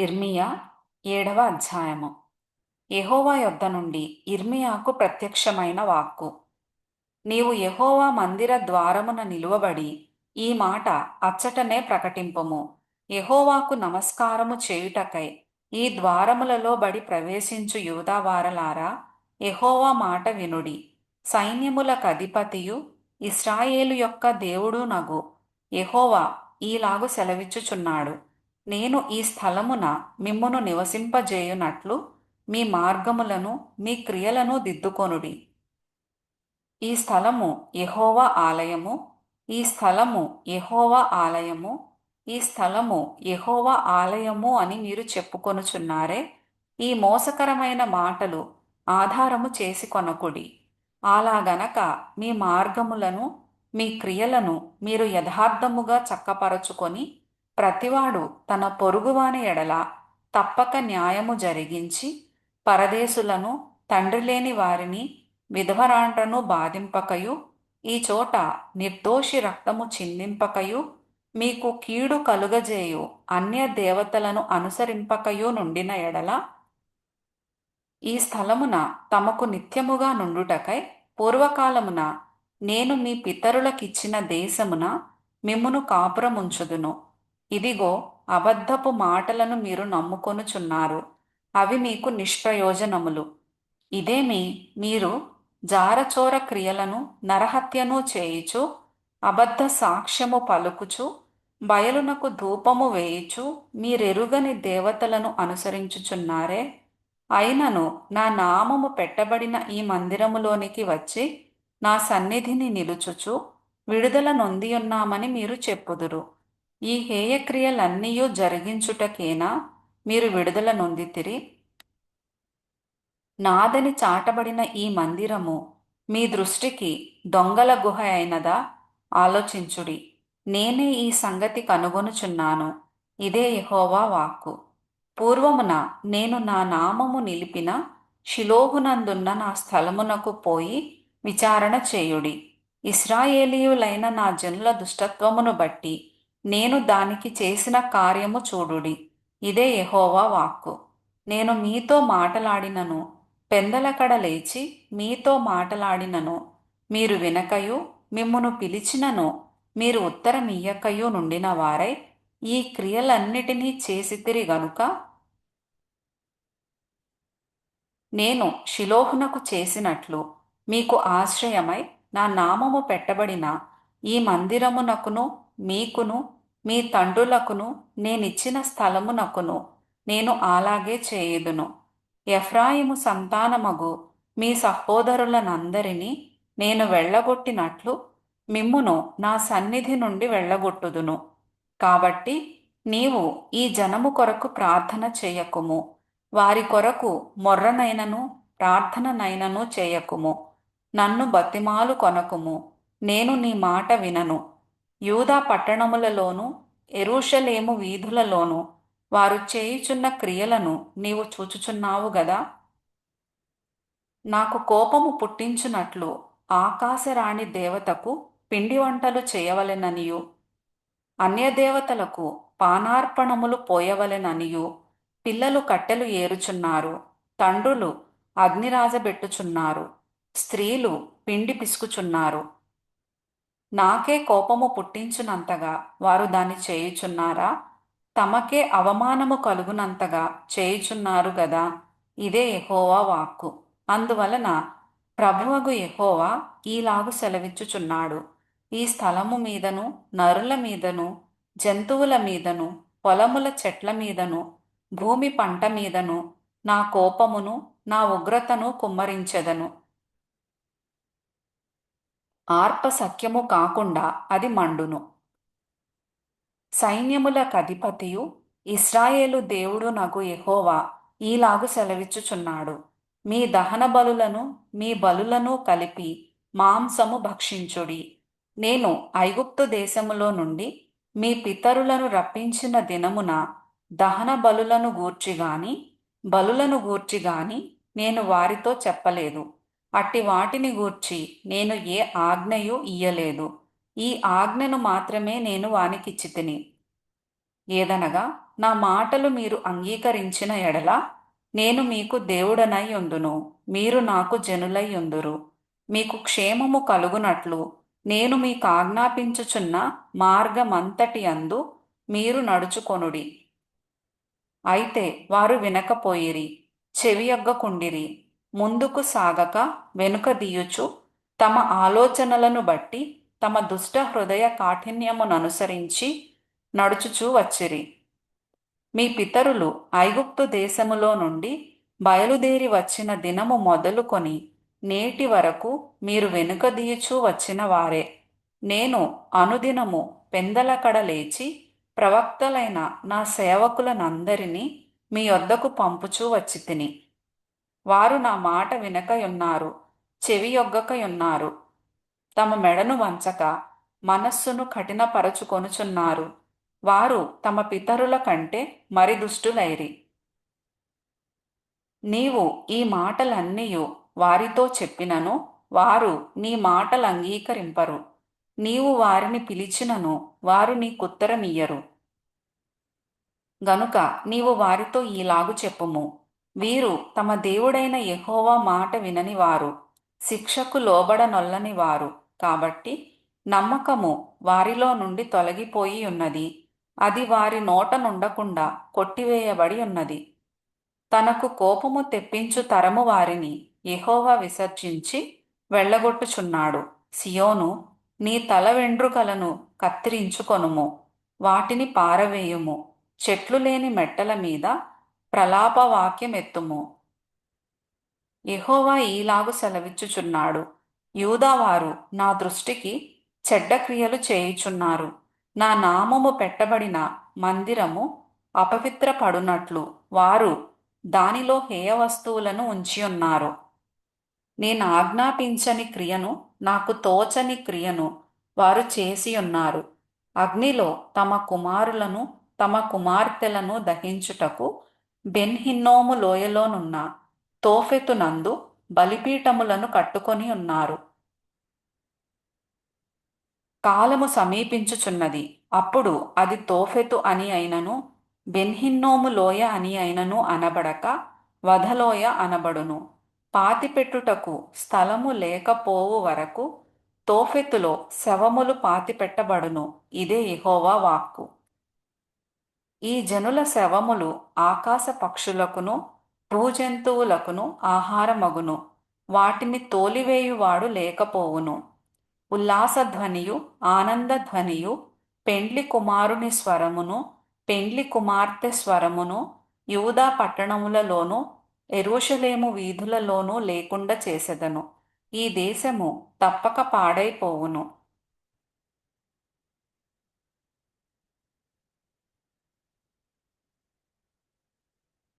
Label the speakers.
Speaker 1: ఇర్మియా 7వ అధ్యాయము. యెహోవా యొద్ద నుండి ఇర్మియాకు ప్రత్యక్షమైన వాక్కు. నీవు యెహోవా మందిర ద్వారమున నిలువబడి ఈ మాట అచ్చటనే ప్రకటింపుము. యెహోవాకు నమస్కారము చేయుటకై ఈ ద్వారములలో బడి ప్రవేశించు యూదావారలారా, యెహోవా మాట వినుడి. సైన్యములకధిపతియు ఇశ్రాయేలు యొక్క దేవుడు నగు యెహోవా ఈలాగు సెలవిచ్చుచున్నాడు. నేను ఈ స్థలమున మిమ్మును నివసింపజేయునట్లు మీ మార్గములను మీ క్రియలను దిద్దుకొనుడి. ఈ స్థలము యెహోవా ఆలయము, ఈ స్థలము యెహోవా ఆలయము, ఈ స్థలము యెహోవా ఆలయము అని మీరు చెప్పుకొనుచున్నారే. ఈ మోసకరమైన మాటలు ఆధారము చేసుకొనకుడి. అలాగనక మీ మార్గములను మీ క్రియలను మీరు యథార్థముగా చక్కపరచుకొని, ప్రతివాడు తన పొరుగువాని ఎడల తప్పక న్యాయము జరిగించి, పరదేశులను తండ్రి లేని వారిని విధవరాండ్రను బాధింపకయు, ఈ చోట నిర్దోషి రక్తము చిందింపకయు, మీకు కీడు కలుగజేయు అన్య దేవతలను అనుసరింపకయు నుండిన ఎడల, ఈ స్థలమున తమకు నిత్యముగా నుండుటకై పూర్వకాలమున నేను మీ పితరులకిచ్చిన దేశమున మిమ్మును కాపురముంచుదును. ఇదిగో, అబద్ధపు మాటలను మీరు నమ్ముకొనుచున్నారు, అవి మీకు నిష్ప్రయోజనములు. ఇదేమి, మీరు జారచోర క్రియలను నరహత్యను చేయుచు, అబద్ధ సాక్ష్యము పలుకుచు, బయలునకు ధూపము వేయుచు మీరెరుగని దేవతలను అనుసరించుచున్నారే. అయినను నా నామము పెట్టబడిన ఈ మందిరములోనికి వచ్చి నా సన్నిధిని నిలుచుచు విడుదల నొందియున్నామని మీరు చెప్పుదురు. ఈ హేయక్రియలన్నీయూ జరిగించుటకేనా మీరు విడుదల నొందితిరి? నాదని చాటబడిన ఈ మందిరము మీ దృష్టికి దొంగల గుహ అయినదా? ఆలోచించుడి. నేనే ఈ సంగతి కనుగొనుచున్నాను. ఇదే యెహోవా వాక్కు. పూర్వమున నేను నా నామము నిలిపిన షిలోహునందున్న నా స్థలమునకు పోయి విచారణ చేయుడి. ఇశ్రాయేలీయులైన నా జనుల దుష్టత్వమును బట్టి నేను దానికి చేసిన కార్యము చూడుడి. ఇదే యెహోవా వాక్కు. నేను మీతో మాటలాడినను, పెందలకడ లేచి మీతో మాటలాడినను మీరు వినకయు, మిమ్మును పిలిచినను మీరు ఉత్తరమియ్యకయు నుండిన వారై ఈ క్రియలన్నిటినీ చేసితిరి గనుక, నేను షిలోహునకు చేసినట్లు మీకు ఆశ్రయమై నా నామము పెట్టబడిన ఈ మందిరమునకును మీకును మీ తండ్రులకును నేనిచ్చిన స్థలమునకును నేను అలాగే చేయుదును. ఎఫ్రాయిము సంతానమగు మీ సహోదరులనందరినీ నేను వెళ్ళగొట్టినట్లు మిమ్మును నా సన్నిధి నుండి వెళ్ళగొట్టుదును. కాబట్టి నీవు ఈ జనము కొరకు ప్రార్థన చేయకుము, వారి కొరకు మొర్రనైనను ప్రార్థననైనను చేయకుము. నన్ను బతిమాలు కొనకుము, నేను నీ మాట వినను. యూదా పట్టణములలోను యెరూషలేము వీధులలోను వారు చేయుచున్న క్రియలను నీవు చూచుచున్నావు గదా. నాకు కోపము పుట్టించునట్లు ఆకాశరాణి దేవతకు పిండి వంటలు చేయవలెననియు, అన్యదేవతలకు పానార్పణములు పోయవలెననియు పిల్లలు కట్టెలు ఏరుచున్నారు, తండ్రులు అగ్నిరాజబెట్టుచున్నారు, స్త్రీలు పిండి పిసుకుచున్నారు. నాకే కోపము పుట్టించునంతగా వారు దాన్ని చేయుచున్నారా? తమకే అవమానము కలుగునంతగా చేయుచున్నారు గదా. ఇదే యెహోవా వాక్కు. అందువలన ప్రభువగు యెహోవా ఈలాగు సెలవిచ్చుచున్నాడు. ఈ స్థలము మీదను నరుల మీదను జంతువుల మీదను పొలముల చెట్ల మీదను భూమి పంట మీదను నా కోపమును నా ఉగ్రతను కుమ్మరించెదను. ఆర్ప సఖ్యము కాకుండా అది మండును. సైన్యములకధిపతియు ఇశ్రాయేలు దేవుడు నగు యెహోవా ఈలాగు సెలవిచ్చుచున్నాడు. మీ దహన బలులను మీ బలులను కలిపి మాంసము భక్షించుడి. నేను ఐగుప్తు దేశములో నుండి మీ పితరులను రప్పించిన దినమున దహన బలులను గూర్చిగాని నేను వారితో చెప్పలేదు. అట్టి వాటిని గూర్చి నేను ఏ ఆజ్ఞయు ఇయ్యలేదు. ఈ ఆజ్ఞను మాత్రమే నేను వానికిచ్చితిని. ఏదనగా నా మాటలు మీరు అంగీకరించిన ఎడల నేను మీకు దేవుడనై ఉందును, మీరు నాకు జనులై ఉందురు. మీకు క్షేమము కలుగునట్లు నేను మీకు ఆజ్ఞాపించుచున్న మార్గమంతటి అందు మీరు నడుచుకొనుడి. అయితే వారు వినకపోయిరి, చెవియొగ్గకుండిరి. ముందుకు సాగక వెనుక దీయుచు తమ ఆలోచనలను బట్టి తమ దుష్ట హృదయ కాఠిన్యముననుసరించి నడుచుచూ వచ్చిరి. మీ పితరులు ఐగుప్తు దేశములో నుండి బయలుదేరి వచ్చిన దినము మొదలుకొని నేటి వరకు మీరు వెనుకదీయుచూ వచ్చిన వారే. నేను అనుదినము పెందలకడ లేచి ప్రవక్తలైన నా సేవకులనందరినీ మీ యొద్దకు పంపుచూ వచ్చి తిని. వారు నా మాట వినకయున్నారు, చెవియొగ్గకయున్నారు. తమ మెడను వంచక మనస్సును కఠినపరచుకొనుచున్నారు. వారు తమ పితరుల కంటే మరి దుష్టులైరి. నీవు ఈ మాటలన్నీయు వారితో చెప్పినను వారు నీ మాటలు అంగీకరింపరు. నీవు వారిని పిలిచినను వారు నీకుత్తరమియ్యరు. గనుక నీవు వారితో ఈలాగు చెప్పుము: వీరు తమ దేవుడైన యెహోవా మాట వినని వారు, శిక్షకు లోబడనొల్లని వారు. కాబట్టి నమ్మకము వారిలో నుండి తొలగిపోయి ఉన్నది, అది వారి నోట నుండకుండా కొట్టివేయబడి ఉన్నది. తనకు కోపము తెప్పించు తరము వారిని యెహోవా విసర్జించి వెళ్ళగొట్టుచున్నాడు. సియోను, నీ తల వెండ్రుకలను కత్తిరించుకొనుము, వాటిని పారవేయుము. చెట్లు లేని మెట్టల మీద ప్రలాపవాక్యమెత్తుము. యెహోవా ఈలాగు సెలవిచ్చుచున్నాడు: యూదావారు నా దృష్టికి చెడ్డ క్రియలు చేయుచున్నారు. నా నామము పెట్టబడిన మందిరము అపవిత్రపడునట్లు వారు దానిలో హేయ వస్తువులను ఉంచియున్నారు. నేను ఆజ్ఞాపించని క్రియను, నాకు తోచని క్రియను వారు చేసియున్నారు. అగ్నిలో తమ కుమారులను తమ కుమార్తెలను దహించుటకు బెన్ హిన్నోము లోయలోనున్న తోఫెతునందు బలిపీఠములను కట్టుకొని ఉన్నారు. కాలము సమీపించుచున్నది, అప్పుడు అది తోఫెతు అని అయినను బెన్హిన్నోము లోయ అని అయినను అనబడక వధలోయ అనబడును. పాతిపెట్టుటకు స్థలము లేకపోవు వరకు తోఫెతులో శవములు పాతిపెట్టబడును. ఇదే యెహోవా వాక్కు. ఈ జనుల శవములు ఆకాశ పక్షులకును భూజంతువులకును ఆహారమగును. వాటిని తోలివేయువాడు లేకపోవును. ఉల్లాసధ్వనియు ఆనందధ్వనియు పెండ్లి కుమారుని స్వరమును పెండ్లి కుమార్తె స్వరమును యూదా పట్టణములలోనూ యెరూషలేము వీధులలోనూ లేకుండా చేసెదను. ఈ దేశము తప్పక పాడైపోవును.